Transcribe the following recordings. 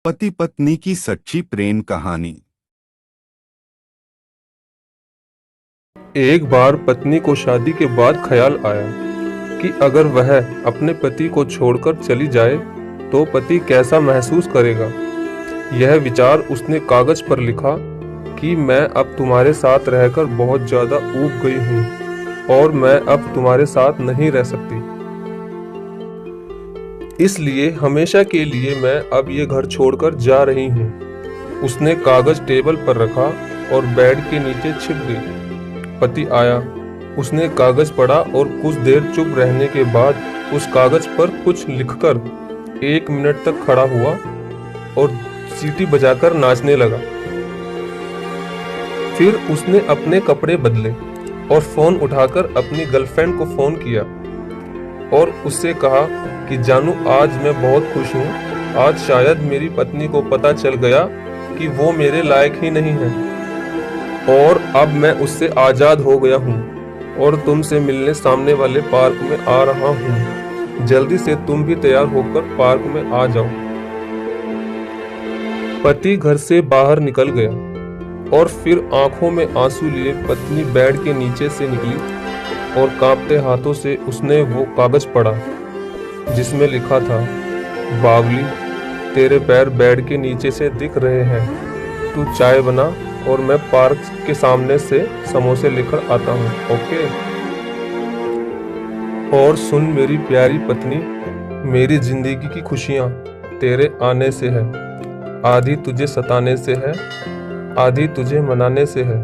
पति पत्नी की सच्ची प्रेम कहानी। एक बार पत्नी को शादी के बाद ख्याल आया कि अगर वह अपने पति को छोड़कर चली जाए तो पति कैसा महसूस करेगा। यह विचार उसने कागज पर लिखा कि मैं अब तुम्हारे साथ रहकर बहुत ज्यादा ऊब गई हूँ और मैं अब तुम्हारे साथ नहीं रह सकती, इसलिए हमेशा के लिए मैं अब ये घर छोड़कर जा रही हूँ। उसने कागज टेबल पर रखा और बेड के नीचे छिप गई। पति आया, उसने कागज पढ़ा और कुछ देर चुप रहने के बाद उस कागज पर कुछ लिखकर 1 मिनट तक खड़ा हुआ और सीटी बजाकर नाचने लगा। फिर उसने अपने कपड़े बदले और फोन उठाकर अपनी गर्लफ्रेंड को फोन किया और उससे कहा कि जानू, आज मैं बहुत खुश हूँ। आज शायद मेरी पत्नी को पता चल गया कि वो मेरे लायक ही नहीं है और अब मैं उससे आजाद हो गया हूँ और तुमसे मिलने सामने वाले पार्क में आ रहा हूँ। जल्दी से तुम भी तैयार होकर पार्क में आ जाओ। पति घर से बाहर निकल गया और फिर आंखों में आंसू लिए पत्नी बेड के नीचे से निकली और कांपते हाथों से उसने वो कागज पढ़ा जिसमें लिखा था, बावली, तेरे पैर बेड के नीचे से दिख रहे हैं। तू चाय बना और मैं पार्क के सामने से समोसे लेकर आता हूँ, ओके? और सुन मेरी प्यारी पत्नी, मेरी जिंदगी की खुशियाँ तेरे आने से है। आधी तुझे सताने से है, आधी तुझे मनाने से है।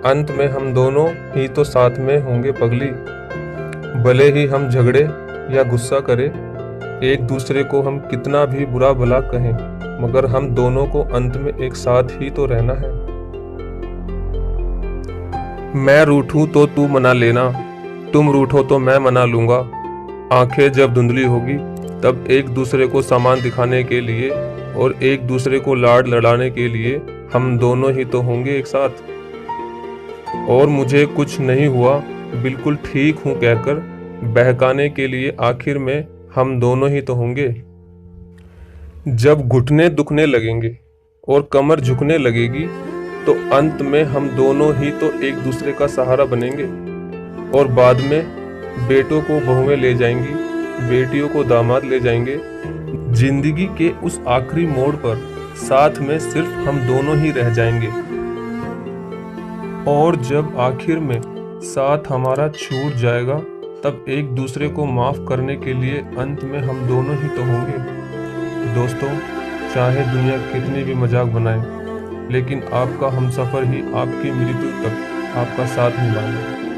अंत में हम दोनों ही तो साथ में होंगे पगली। भले ही हम झगड़े या गुस्सा करें, एक दूसरे को हम कितना भी बुरा भला कहें, मगर हम दोनों को अंत में एक साथ ही तो रहना है। मैं रूठूं तो तू मना लेना, तुम रूठो तो मैं मना लूंगा। आंखें जब धुंधली होगी तब एक दूसरे को सामान दिखाने के लिए और एक दूसरे को लाड लड़ाने के लिए हम दोनों ही तो होंगे एक साथ। और मुझे कुछ नहीं हुआ, बिल्कुल ठीक हूं कहकर बहकाने के लिए आखिर में हम दोनों ही तो होंगे। जब घुटने दुखने लगेंगे और कमर झुकने लगेगी तो अंत में हम दोनों ही तो एक दूसरे का सहारा बनेंगे और बाद में बेटों को बहुएं ले जाएंगी, बेटियों को दामाद ले जाएंगे। जिंदगी के उस आखिरी मोड़ पर साथ में सिर्फ हम दोनों ही रह जाएंगे और जब आखिर में साथ हमारा छूट जाएगा तब एक दूसरे को माफ करने के लिए अंत में हम दोनों ही तो होंगे। दोस्तों, चाहे दुनिया कितनी भी मजाक बनाए, लेकिन आपका हमसफर ही आपकी मृत्यु तक आपका साथ निभाएगा।